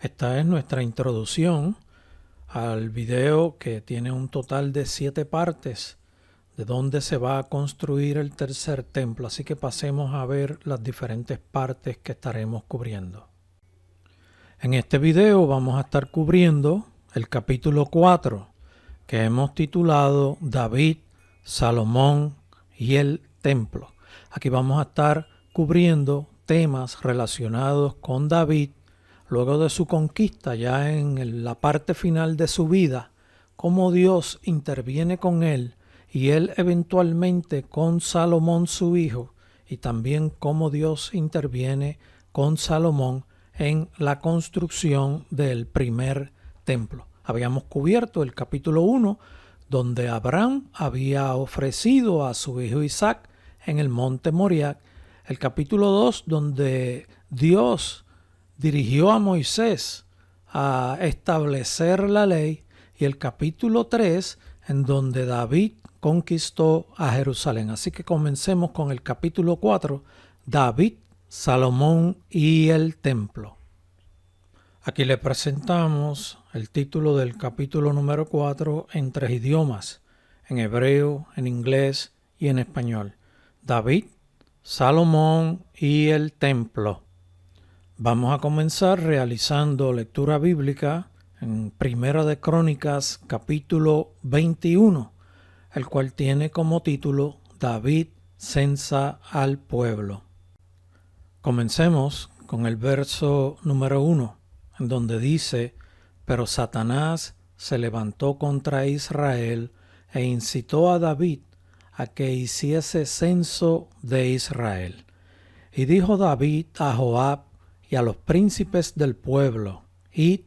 Esta es nuestra introducción al video que tiene un total de 7 partes de donde se va a construir el tercer templo. Así que pasemos a ver las diferentes partes que estaremos cubriendo. En este video vamos a estar cubriendo el capítulo 4, que hemos titulado David, Salomón y el templo. Aquí vamos a estar cubriendo temas relacionados con David luego de su conquista, ya en la parte final de su vida, cómo Dios interviene con él y él eventualmente con Salomón su hijo, y también cómo Dios interviene con Salomón en la construcción del primer templo. Habíamos cubierto el capítulo 1, donde Abraham había ofrecido a su hijo Isaac en el monte Moriah. El capítulo 2, donde Dios dirigió a Moisés a establecer la ley, y el capítulo 3, en donde David conquistó a Jerusalén. Así que comencemos con el capítulo 4, David, Salomón y el templo. Aquí le presentamos el título del capítulo número 4 en 3 idiomas, en hebreo, en inglés y en español. David, Salomón y el templo. Vamos a comenzar realizando lectura bíblica en Primera de Crónicas, capítulo 21, el cual tiene como título David censa al pueblo. Comencemos con el verso número 1, en donde dice: Pero Satanás se levantó contra Israel e incitó a David a que hiciese censo de Israel. Y dijo David a Joab y a los príncipes del pueblo: Id,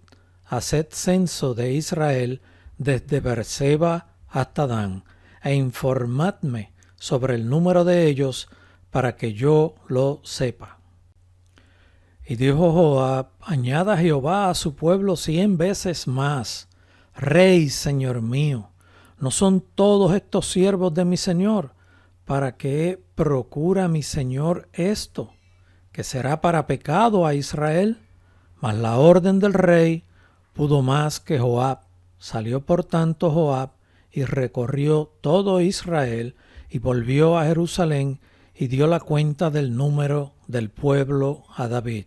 haced censo de Israel desde Beerseba hasta Dan, e informadme sobre el número de ellos para que yo lo sepa. Y dijo Joab: Añada Jehová a su pueblo 100 veces más. Rey, señor mío, ¿no son todos estos siervos de mi señor? ¿Para qué procura mi señor esto? ¿Que será para pecado a Israel? Mas la orden del rey pudo más que Joab. Salió por tanto Joab y recorrió todo Israel y volvió a Jerusalén y dio la cuenta del número del pueblo a David.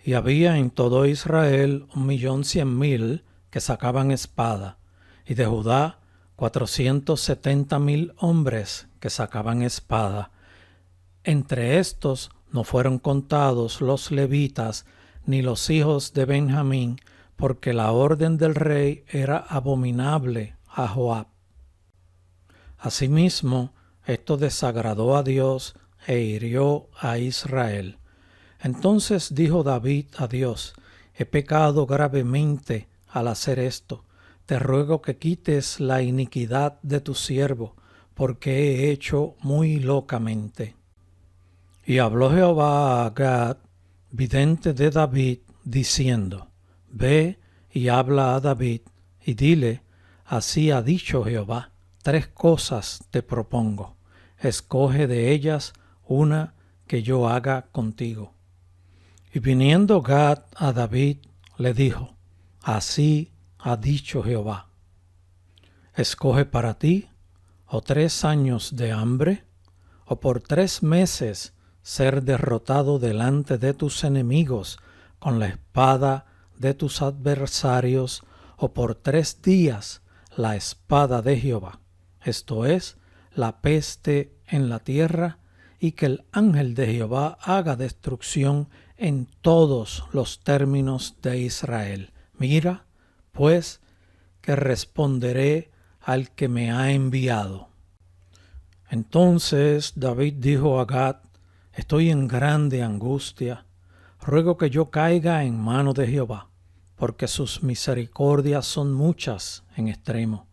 Y había en todo Israel 1.100.000 que sacaban espada, y de Judá 470.000 hombres que sacaban espada. Entre estos no fueron contados los levitas ni los hijos de Benjamín, porque la orden del rey era abominable a Joab. Asimismo, esto desagradó a Dios e hirió a Israel. Entonces dijo David a Dios: He pecado gravemente al hacer esto. Te ruego que quites la iniquidad de tu siervo, porque he hecho muy locamente. Y habló Jehová a Gad, vidente de David, diciendo: Ve y habla a David, y dile: Así ha dicho Jehová, 3 cosas te propongo. Escoge de ellas una que yo haga contigo. Y viniendo Gad a David, le dijo: Así ha dicho Jehová. Escoge para ti, o 3 años de hambre, o por 3 meses ser derrotado delante de tus enemigos con la espada de tus adversarios, o por 3 días la espada de Jehová, esto es, la peste en la tierra, y que el ángel de Jehová haga destrucción en todos los términos de Israel. Mira, pues, que responderé al que me ha enviado. Entonces David dijo a Gad: Estoy en grande angustia. Ruego que yo caiga en mano de Jehová, porque sus misericordias son muchas en extremo,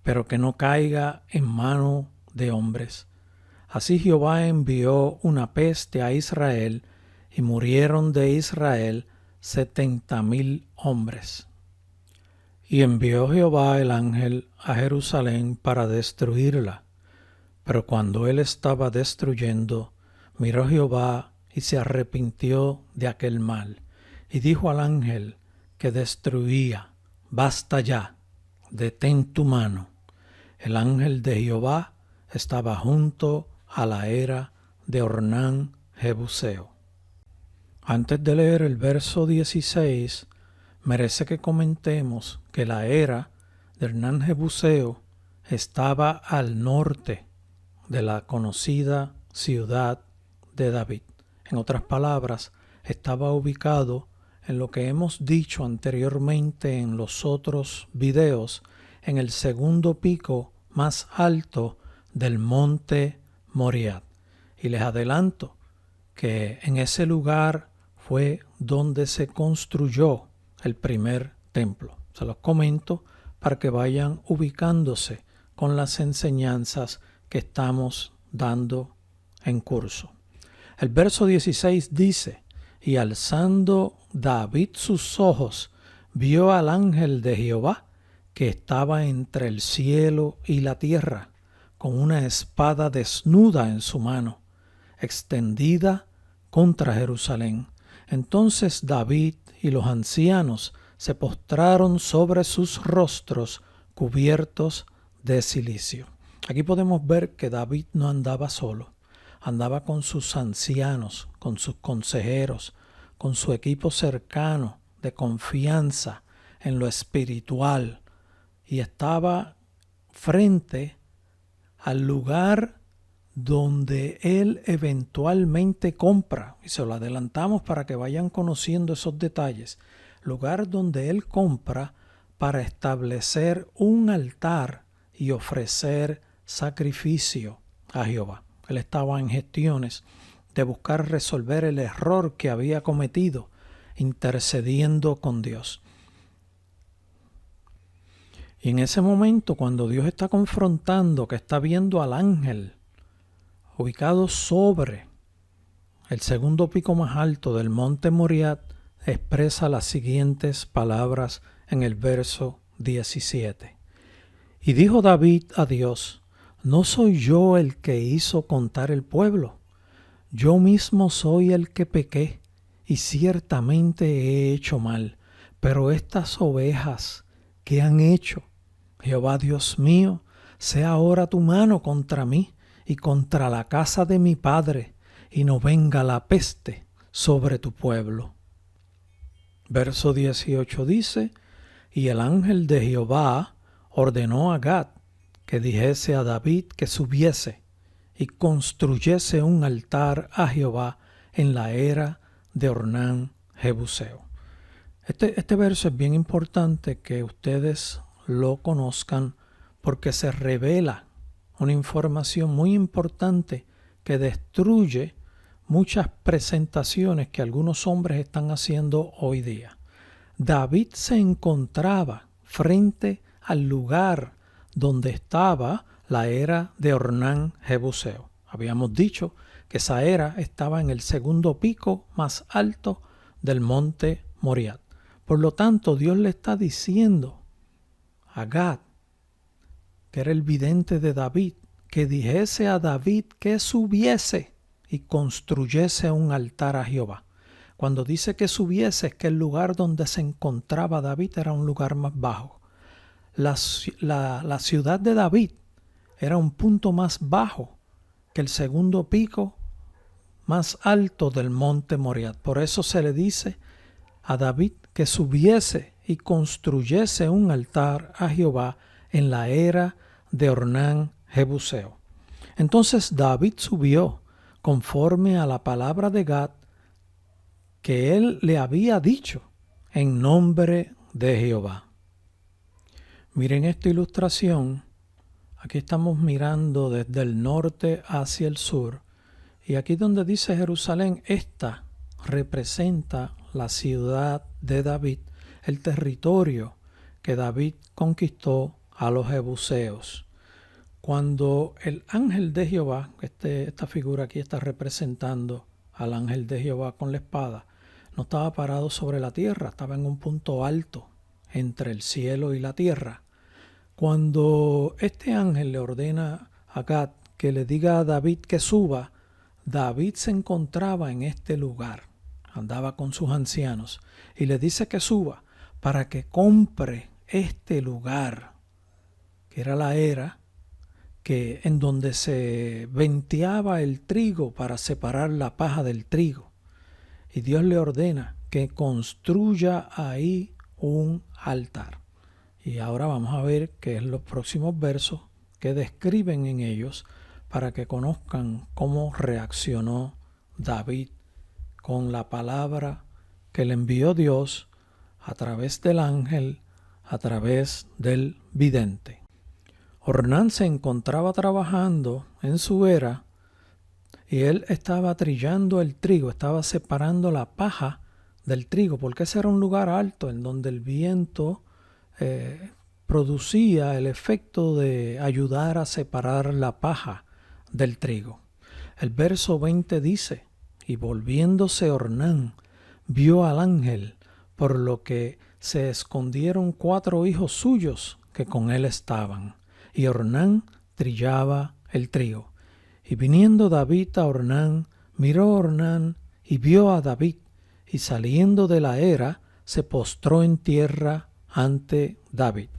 pero que no caiga en mano de hombres. Así Jehová envió una peste a Israel, y murieron de Israel 70.000 hombres. Y envió Jehová el ángel a Jerusalén para destruirla. Pero cuando él estaba destruyendo, miró Jehová y se arrepintió de aquel mal, y dijo al ángel que destruía: basta ya, detén tu mano. El ángel de Jehová estaba junto a la era de Ornán Jebuseo. Antes de leer el verso 16, merece que comentemos que la era de Ornán Jebuseo estaba al norte de la conocida ciudad de David. En otras palabras, estaba ubicado en lo que hemos dicho anteriormente en los otros videos, en el segundo pico más alto del monte Moriah. Y les adelanto que en ese lugar fue donde se construyó el primer templo. Se los comento para que vayan ubicándose con las enseñanzas que estamos dando en curso. El verso 16 dice: y alzando David sus ojos, vio al ángel de Jehová que estaba entre el cielo y la tierra, con una espada desnuda en su mano, extendida contra Jerusalén. Entonces David y los ancianos se postraron sobre sus rostros cubiertos de cilicio. Aquí podemos ver que David no andaba solo, andaba con sus ancianos, con sus consejeros, con su equipo cercano de confianza en lo espiritual, y estaba frente al lugar donde él eventualmente compra, y se lo adelantamos para que vayan conociendo esos detalles, lugar donde él compra para establecer un altar y ofrecer sacrificio a Jehová. Él estaba en gestiones de buscar resolver el error que había cometido, intercediendo con Dios. Y en ese momento, cuando Dios está confrontando, que está viendo al ángel ubicado sobre el segundo pico más alto del monte Moriah, expresa las siguientes palabras en el verso 17. Y dijo David a Dios: ¿no soy yo el que hizo contar el pueblo? Yo mismo soy el que pequé, y ciertamente he hecho mal. Pero estas ovejas, ¿qué han hecho? Jehová Dios mío, sea ahora tu mano contra mí y contra la casa de mi padre, y no venga la peste sobre tu pueblo. Verso 18 dice: y el ángel de Jehová ordenó a Gad que dijese a David que subiese y construyese un altar a Jehová en la era de Ornán Jebuseo. Este verso es bien importante que ustedes lo conozcan, porque se revela una información muy importante que destruye muchas presentaciones que algunos hombres están haciendo hoy día. David se encontraba frente al lugar donde estaba la era de Ornán Jebuseo. Habíamos dicho que esa era estaba en el segundo pico más alto del monte Moriah. Por lo tanto, Dios le está diciendo a Gad, que era el vidente de David, que dijese a David que subiese y construyese un altar a Jehová. Cuando dice que subiese, es que el lugar donde se encontraba David era un lugar más bajo. La ciudad de David era un punto más bajo que el segundo pico más alto del monte Moriah. Por eso se le dice a David que subiese y construyese un altar a Jehová en la era de Ornán Jebuseo. Entonces David subió conforme a la palabra de Gad que él le había dicho en nombre de Jehová. Miren esta ilustración. Aquí estamos mirando desde el norte hacia el sur. Y aquí donde dice Jerusalén, esta representa la ciudad de David, el territorio que David conquistó a los jebuseos. Cuando el ángel de Jehová, esta figura aquí está representando al ángel de Jehová con la espada, no estaba parado sobre la tierra, estaba en un punto alto entre el cielo y la tierra. Cuando este ángel le ordena a Gad que le diga a David que suba, David se encontraba en este lugar, andaba con sus ancianos, y le dice que suba para que compre este lugar, que era la era en donde se venteaba el trigo para separar la paja del trigo. Y Dios le ordena que construya ahí un altar. Y ahora vamos a ver qué es los próximos versos que describen en ellos para que conozcan cómo reaccionó David con la palabra que le envió Dios a través del ángel, a través del vidente. Ornán se encontraba trabajando en su era y él estaba trillando el trigo, estaba separando la paja del trigo, porque ese era un lugar alto en donde el viento producía el efecto de ayudar a separar la paja del trigo. El verso 20 dice: y volviéndose Ornán, vio al ángel, por lo que se escondieron 4 hijos suyos que con él estaban, y Ornán trillaba el trigo. Y viniendo David a Ornán, miró Ornán y vio a David, y saliendo de la era, se postró en tierra ante David.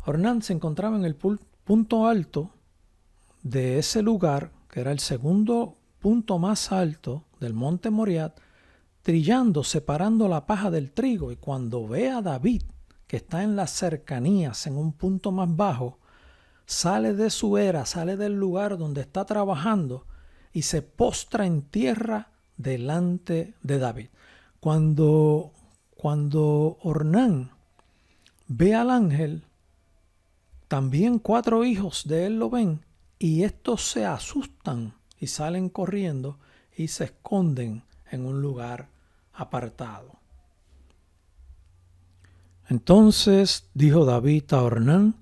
Ornán se encontraba en el punto alto de ese lugar, que era el segundo punto más alto del monte Moriat, trillando, separando la paja del trigo. Y cuando ve a David, que está en las cercanías, en un punto más bajo, sale de su era, sale del lugar donde está trabajando y se postra en tierra delante de David. Cuando Ornán ve al ángel, también 4 hijos de él lo ven, y estos se asustan y salen corriendo y se esconden en un lugar apartado. Entonces dijo David a Ornán: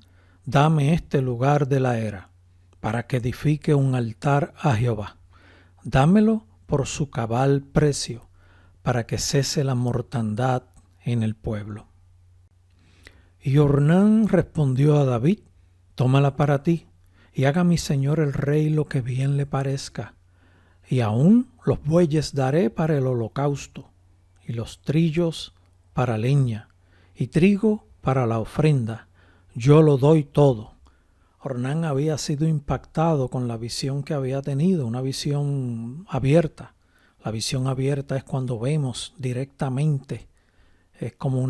dame este lugar de la era, para que edifique un altar a Jehová. Dámelo por su cabal precio, para que cese la mortandad en el pueblo. Y Ornán respondió a David: tómala para ti, y haga mi señor el rey lo que bien le parezca. Y aún los bueyes daré para el holocausto, y los trillos para leña, y trigo para la ofrenda. Yo lo doy todo. Ornán había sido impactado con la visión que había tenido, una visión abierta. La visión abierta es cuando vemos directamente, es como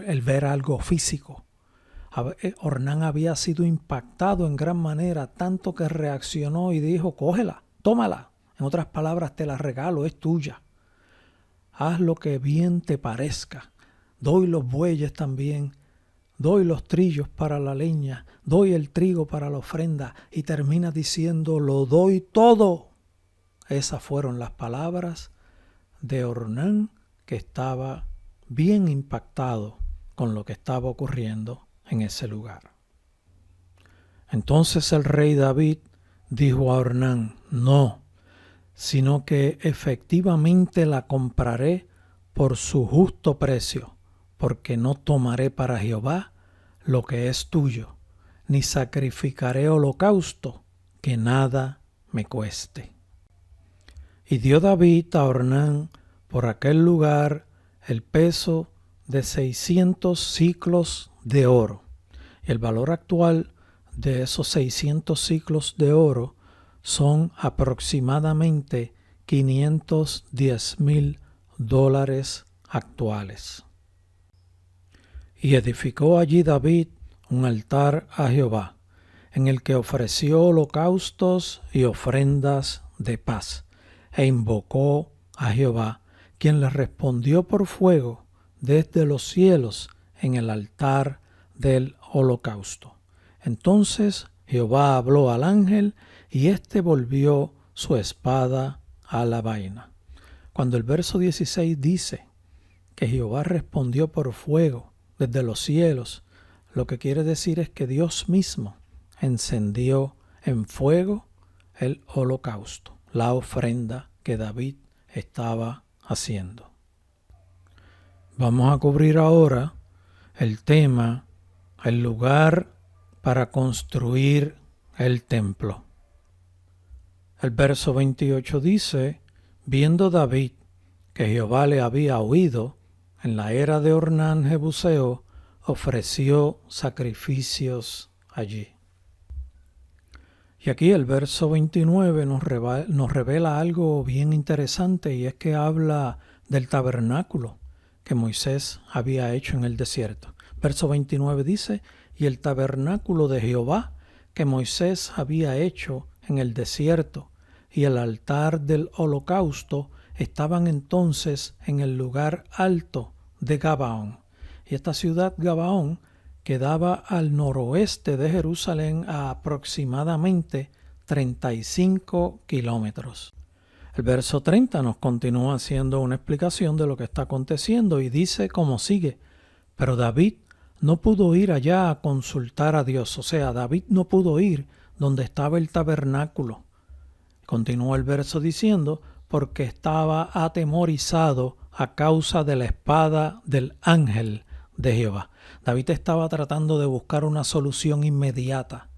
el ver algo físico. Ornán había sido impactado en gran manera, tanto que reaccionó y dijo: cógela, tómala. En otras palabras, te la regalo, es tuya. Haz lo que bien te parezca. Doy los bueyes también, doy los trillos para la leña, doy el trigo para la ofrenda, y termina diciendo: lo doy todo. Esas fueron las palabras de Ornán, que estaba bien impactado con lo que estaba ocurriendo en ese lugar. Entonces el rey David dijo a Ornán: no, sino que efectivamente la compraré por su justo precio, porque no tomaré para Jehová lo que es tuyo, ni sacrificaré holocausto que nada me cueste. Y dio David a Ornán por aquel lugar el peso de 600 siclos de oro. Y el valor actual de esos 600 siclos de oro son aproximadamente $510,000 actuales. Y edificó allí David un altar a Jehová, en el que ofreció holocaustos y ofrendas de paz, e invocó a Jehová, quien le respondió por fuego desde los cielos en el altar del holocausto. Entonces Jehová habló al ángel, y éste volvió su espada a la vaina. Cuando el verso 16 dice que Jehová respondió por fuego desde los cielos, lo que quiere decir es que Dios mismo encendió en fuego el holocausto, la ofrenda que David estaba haciendo. Vamos a cubrir ahora el tema, el lugar para construir el templo. El verso 28 dice: viendo David que Jehová le había oído, en la era de Ornán Jebuseo, ofreció sacrificios allí. Y aquí el verso 29 nos revela algo bien interesante, y es que habla del tabernáculo que Moisés había hecho en el desierto. Verso 29 dice: y el tabernáculo de Jehová que Moisés había hecho en el desierto y el altar del holocausto estaban entonces en el lugar alto de Gabaón. Y esta ciudad Gabaón quedaba al noroeste de Jerusalén a aproximadamente 35 kilómetros. El verso 30 nos continúa haciendo una explicación de lo que está aconteciendo y dice como sigue: pero David no pudo ir allá a consultar a Dios. O sea, David no pudo ir donde estaba el tabernáculo. Continúa el verso diciendo: porque estaba atemorizado a causa de la espada del ángel de Jehová. David estaba tratando de buscar una solución inmediata.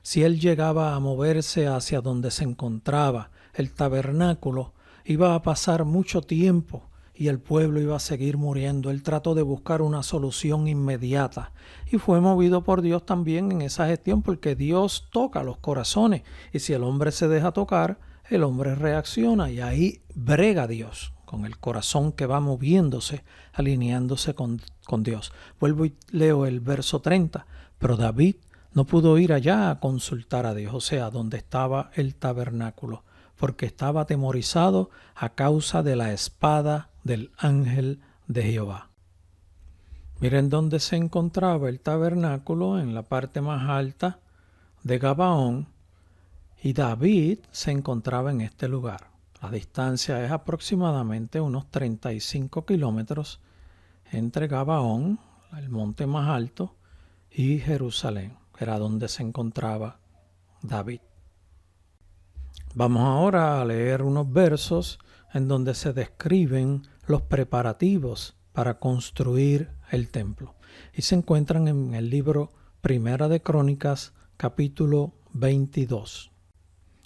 Si él llegaba a moverse hacia donde se encontraba el tabernáculo, iba a pasar mucho tiempo y el pueblo iba a seguir muriendo. Él trató de buscar una solución inmediata y fue movido por Dios también en esa gestión, porque Dios toca los corazones y si el hombre se deja tocar, el hombre reacciona, y ahí brega Dios con el corazón que va moviéndose, alineándose con Dios. Vuelvo y leo el verso 30. Pero David no pudo ir allá a consultar a Dios, o sea, donde estaba el tabernáculo, porque estaba atemorizado a causa de la espada del ángel de Jehová. Miren dónde se encontraba el tabernáculo, en la parte más alta de Gabaón, y David se encontraba en este lugar. La distancia es aproximadamente unos 35 kilómetros entre Gabaón, el monte más alto, y Jerusalén, que era donde se encontraba David. Vamos ahora a leer unos versos en donde se describen los preparativos para construir el templo. Y se encuentran en el libro Primera de Crónicas, capítulo 22.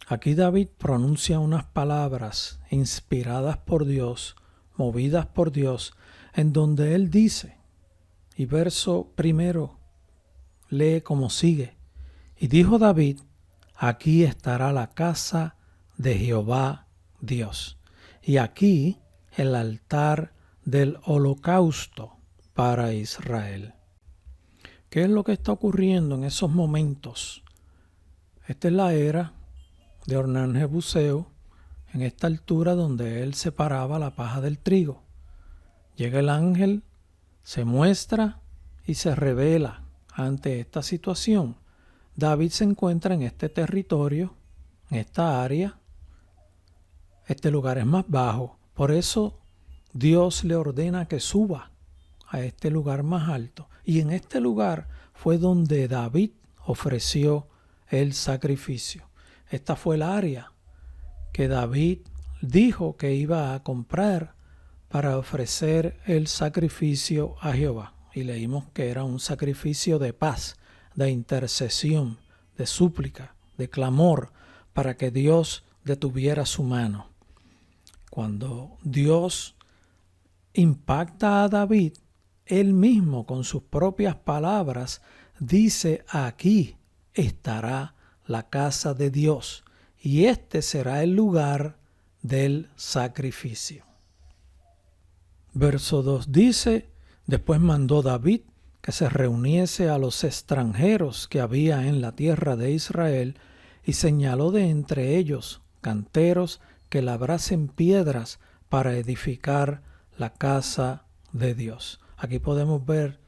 Aquí David pronuncia unas palabras inspiradas por Dios, movidas por Dios, en donde él dice, y verso primero lee como sigue: y dijo David: aquí estará la casa de Jehová Dios, y aquí el altar del holocausto para Israel. ¿Qué es lo que está ocurriendo en esos momentos? Esta es la era de Ornán Jebuseo, en esta altura donde él separaba la paja del trigo. Llega el ángel, se muestra y se revela ante esta situación. David se encuentra en este territorio, en esta área. Este lugar es más bajo, por eso Dios le ordena que suba a este lugar más alto. Y en este lugar fue donde David ofreció el sacrificio. Esta fue el área que David dijo que iba a comprar para ofrecer el sacrificio a Jehová. Y leímos que era un sacrificio de paz, de intercesión, de súplica, de clamor, para que Dios detuviera su mano. Cuando Dios impacta a David, él mismo con sus propias palabras dice: aquí estará la casa de Dios, y este será el lugar del sacrificio. Verso 2 dice: después mandó David que se reuniese a los extranjeros que había en la tierra de Israel, y señaló de entre ellos canteros que labrasen piedras para edificar la casa de Dios. Aquí podemos ver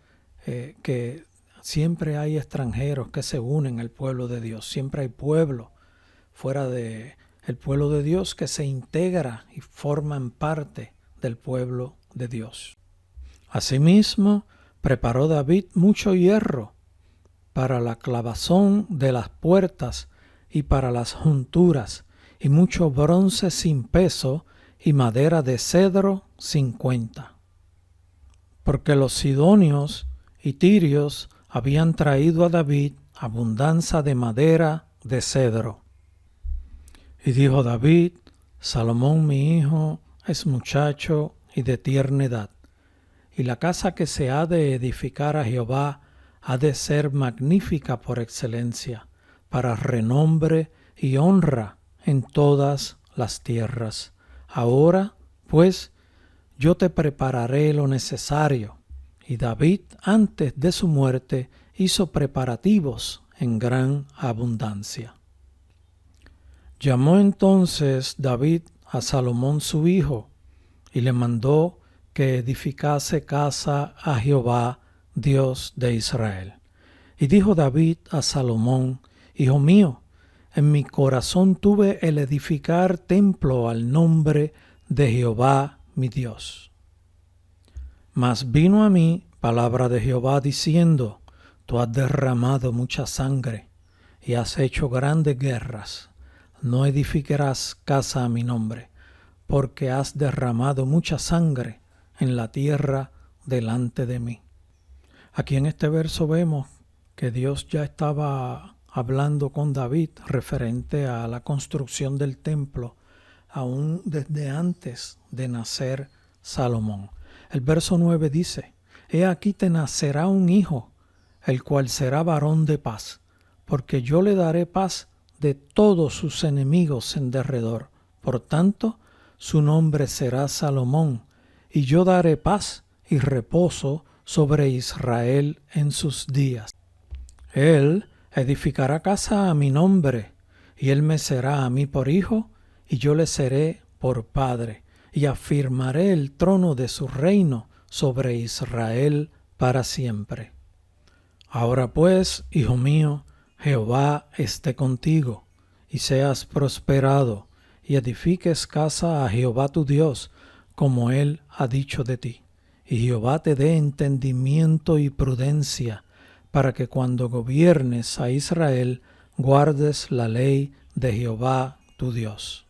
que siempre hay extranjeros que se unen al pueblo de Dios. Siempre hay pueblo fuera del pueblo de Dios que se integra y forman parte del pueblo de Dios. Asimismo, preparó David mucho hierro para la clavazón de las puertas y para las junturas, y mucho bronce sin peso y madera de cedro sin cuenta. Porque los sidonios y tirios habían traído a David abundancia de madera de cedro. Y dijo David: Salomón mi hijo es muchacho y de tierna edad, y la casa que se ha de edificar a Jehová ha de ser magnífica por excelencia, para renombre y honra en todas las tierras. Ahora, pues, yo te prepararé lo necesario. Y David, antes de su muerte, hizo preparativos en gran abundancia. Llamó entonces David a Salomón su hijo, y le mandó que edificase casa a Jehová, Dios de Israel. Y dijo David a Salomón: Hijo mío, en mi corazón tuve el edificar templo al nombre de Jehová mi Dios. Mas vino a mí palabra de Jehová diciendo: Tú has derramado mucha sangre y has hecho grandes guerras. No edificarás casa a mi nombre, porque has derramado mucha sangre en la tierra delante de mí. Aquí en este verso vemos que Dios ya estaba hablando con David referente a la construcción del templo, aún desde antes de nacer Salomón. El verso 9 dice: He aquí te nacerá un hijo, el cual será varón de paz, porque yo le daré paz de todos sus enemigos en derredor. Por tanto, su nombre será Salomón, y yo daré paz y reposo sobre Israel en sus días. Él edificará casa a mi nombre, y él me será a mí por hijo, y yo le seré por padre, y afirmaré el trono de su reino sobre Israel para siempre. Ahora pues, hijo mío, Jehová esté contigo, y seas prosperado, y edifiques casa a Jehová tu Dios, como él ha dicho de ti. Y Jehová te dé entendimiento y prudencia, para que cuando gobiernes a Israel, guardes la ley de Jehová tu Dios.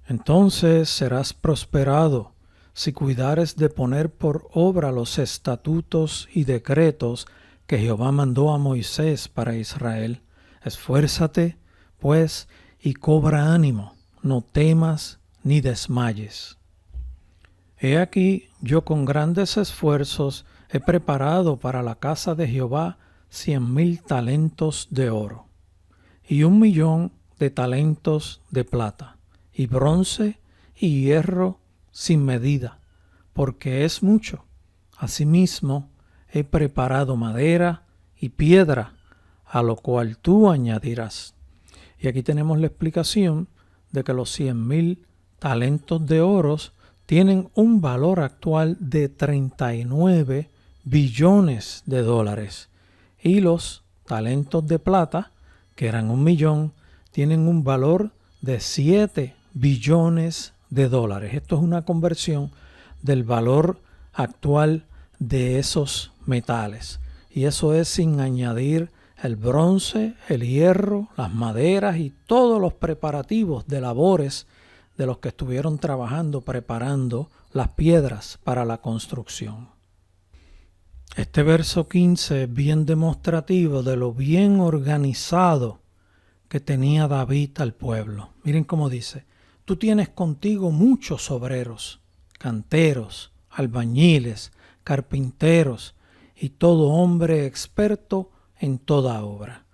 Entonces serás prosperado, si cuidares de poner por obra los estatutos y decretos que Jehová mandó a Moisés para Israel. Esfuérzate, pues, y cobra ánimo, no temas ni desmayes. He aquí, yo con grandes esfuerzos he preparado para la casa de Jehová 100,000 talentos de oro, y 1,000,000 de talentos de plata, y bronce y hierro sin medida, porque es mucho. Asimismo, he preparado madera y piedra, a lo cual tú añadirás. Y aquí tenemos la explicación de que los 100,000 talentos de oro tienen un valor actual de 39 billones de dólares. Y los talentos de plata, que eran 1,000,000, tienen un valor de 7 billones de dólares. Esto es una conversión del valor actual de esos metales. Y eso es sin añadir el bronce, el hierro, las maderas y todos los preparativos de labores de los que estuvieron trabajando preparando las piedras para la construcción. Este verso 15 es bien demostrativo de lo bien organizado que tenía David al pueblo. Miren cómo dice: tú tienes contigo muchos obreros, canteros, albañiles, carpinteros y todo hombre experto en toda obra.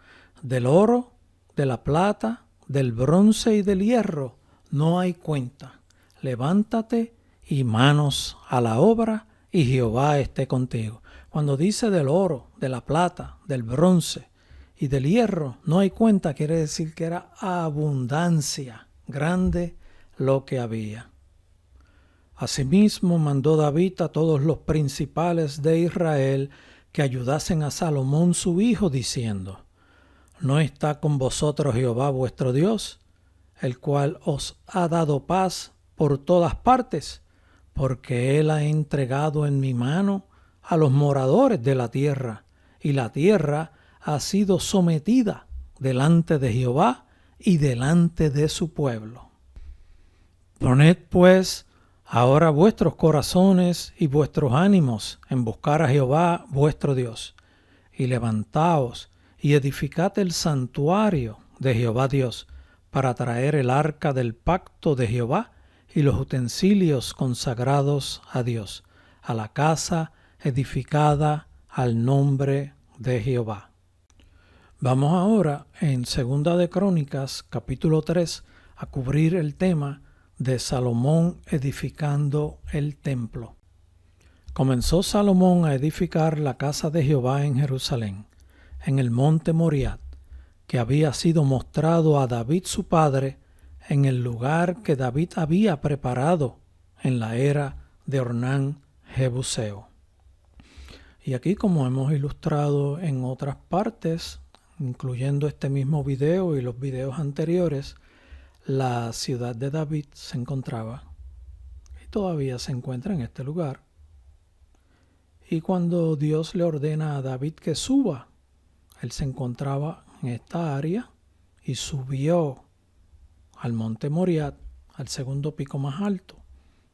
Del oro, de la plata, del bronce y del hierro no hay cuenta. Levántate y manos a la obra, y Jehová esté contigo. Cuando dice del oro, de la plata, del bronce y del hierro, no hay cuenta, quiere decir que era abundancia, grande lo que había. Asimismo mandó David a todos los principales de Israel que ayudasen a Salomón su hijo, diciendo: ¿no está con vosotros Jehová vuestro Dios, el cual os ha dado paz por todas partes? Porque él ha entregado en mi mano a los moradores de la tierra, y la tierra ha sido sometida delante de Jehová y delante de su pueblo. Poned pues ahora vuestros corazones y vuestros ánimos en buscar a Jehová vuestro Dios, y levantaos y edificad el santuario de Jehová Dios, para traer el arca del pacto de Jehová, y los utensilios consagrados a Dios, a la casa edificada al nombre de Jehová. Vamos ahora en 2 de Crónicas, capítulo 3, a cubrir el tema de Salomón edificando el templo. Comenzó Salomón a edificar la casa de Jehová en Jerusalén, en el monte Moriat, que había sido mostrado a David su padre en el lugar que David había preparado en la era de Ornán Jebuseo. Y aquí, como hemos ilustrado en otras partes, incluyendo este mismo video y los videos anteriores, la ciudad de David se encontraba y todavía se encuentra en este lugar. Y cuando Dios le ordena a David que suba, él se encontraba en esta área y subió al monte Moriat, al segundo pico más alto.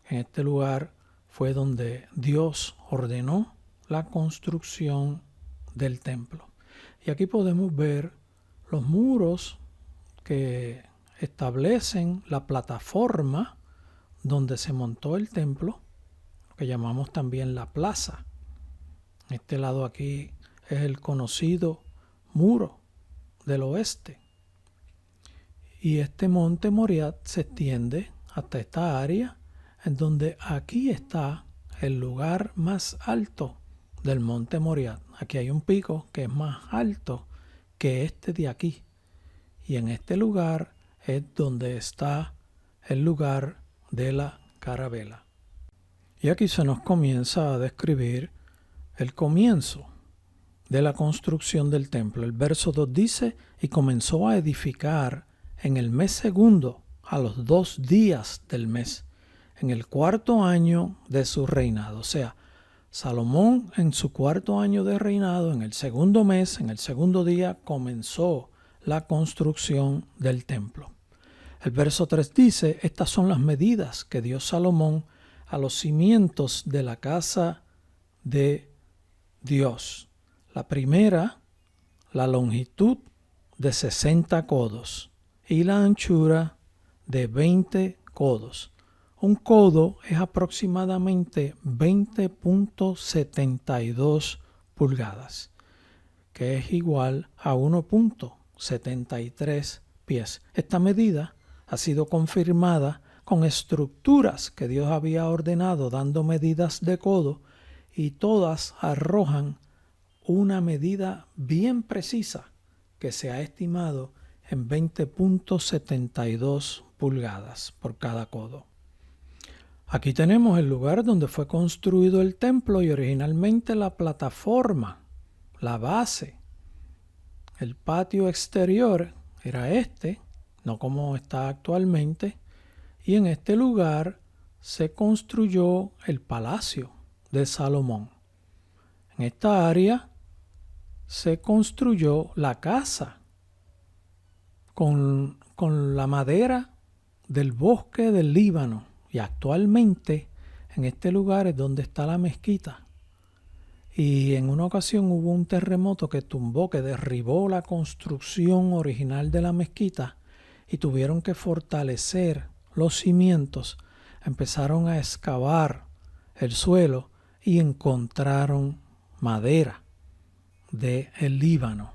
En este lugar fue donde Dios ordenó la construcción del templo. Y aquí podemos ver los muros que establecen la plataforma donde se montó el templo, lo que llamamos también la plaza. Este lado aquí es el conocido muro del oeste. Y este monte Moriat se extiende hasta esta área, en donde aquí está el lugar más alto del monte Moriat. Aquí hay un pico que es más alto que este de aquí. Y en este lugar es donde está el lugar de la carabela. Y aquí se nos comienza a describir el comienzo de la construcción del templo. El verso 2 dice: y comenzó a edificar en el mes segundo, a los 2 días del mes, en el 4º año de su reinado. O sea, Salomón en su 4º año de reinado, en el segundo mes, en el segundo día, comenzó la construcción del templo. El verso 3 dice: estas son las medidas que dio Salomón a los cimientos de la casa de Dios. La primera, la longitud de 60 codos y la anchura de 20 codos. Un codo es aproximadamente 20.72 pulgadas, que es igual a 1.73 pies. Esta medida ha sido confirmada con estructuras que Dios había ordenado dando medidas de codo, y todas arrojan una medida bien precisa que se ha estimado en 20.72 pulgadas por cada codo. Aquí tenemos el lugar donde fue construido el templo y originalmente la plataforma, la base. El patio exterior era este, no como está actualmente, y en este lugar se construyó el palacio de Salomón. En esta área se construyó la casa con la madera del bosque del Líbano, y actualmente en este lugar es donde está la mezquita. Y en una ocasión hubo un terremoto que derribó la construcción original de la mezquita, y tuvieron que fortalecer los cimientos. Empezaron a excavar el suelo y encontraron madera del Líbano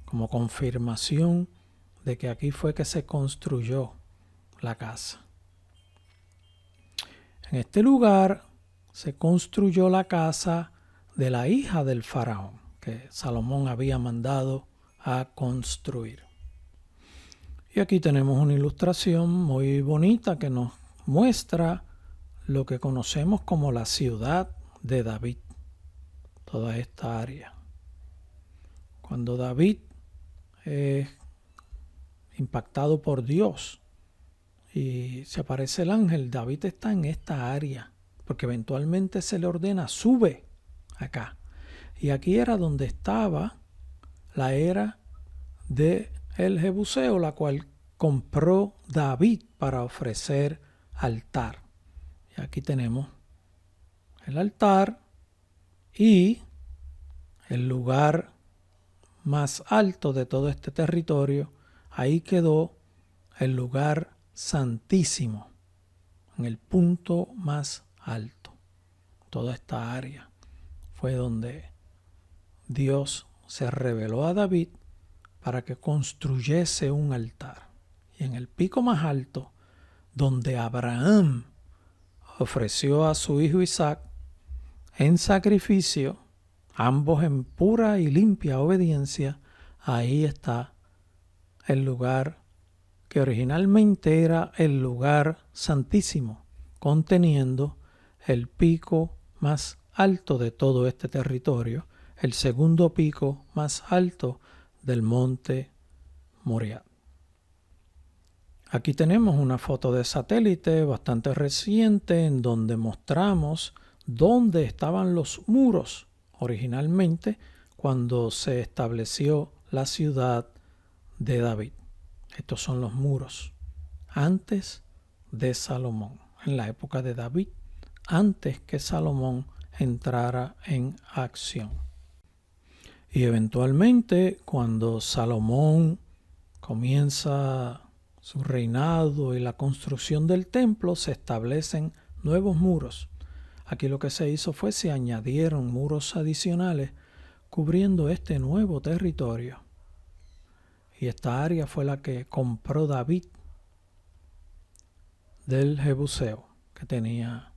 como confirmación de que aquí fue que se construyó la casa. En este lugar se construyó la casa de la hija del faraón que Salomón había mandado a construir. Y aquí tenemos una ilustración muy bonita que nos muestra lo que conocemos como la ciudad de David, toda esta área. Cuando David es impactado por Dios y se aparece el ángel, David está en esta área, porque eventualmente se le ordena: sube acá. Y aquí era donde estaba la era de el Jebuseo, la cual compró David para ofrecer altar. Y aquí tenemos el altar y el lugar más alto de todo este territorio. Ahí quedó el lugar santísimo en el punto más alto. Toda esta área fue donde Dios se reveló a David para que construyese un altar. Y en el pico más alto, donde Abraham ofreció a su hijo Isaac en sacrificio, ambos en pura y limpia obediencia, ahí está el lugar que originalmente era el lugar santísimo, conteniendo el pico más alto de todo este territorio, el segundo pico más alto del monte Moriah. Aquí tenemos una foto de satélite bastante reciente en donde mostramos dónde estaban los muros originalmente cuando se estableció la ciudad de David. Estos son los muros antes de Salomón, en la época de David, antes que Salomón entrara en acción. Y eventualmente, cuando Salomón comienza su reinado y la construcción del templo, se establecen nuevos muros. Aquí lo que se hizo fue se añadieron muros adicionales cubriendo este nuevo territorio. Y esta área fue la que compró David del Jebuseo, que tenía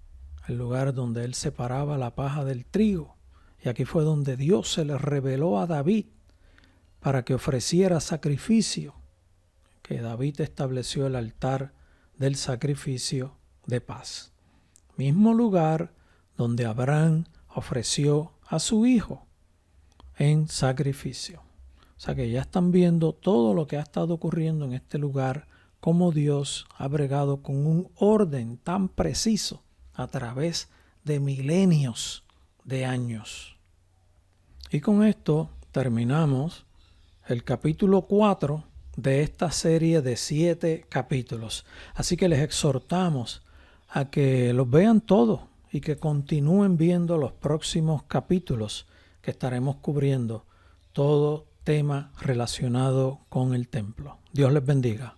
el lugar donde él separaba la paja del trigo. Y aquí fue donde Dios se le reveló a David para que ofreciera sacrificio, que David estableció el altar del sacrificio de paz. Mismo lugar donde Abraham ofreció a su hijo en sacrificio. O sea que ya están viendo todo lo que ha estado ocurriendo en este lugar, cómo Dios ha bregado con un orden tan preciso a través de milenios de años. Y con esto terminamos el capítulo 4 de esta serie de 7 capítulos. Así que les exhortamos a que los vean todos y que continúen viendo los próximos capítulos que estaremos cubriendo todo tema relacionado con el templo. Dios les bendiga.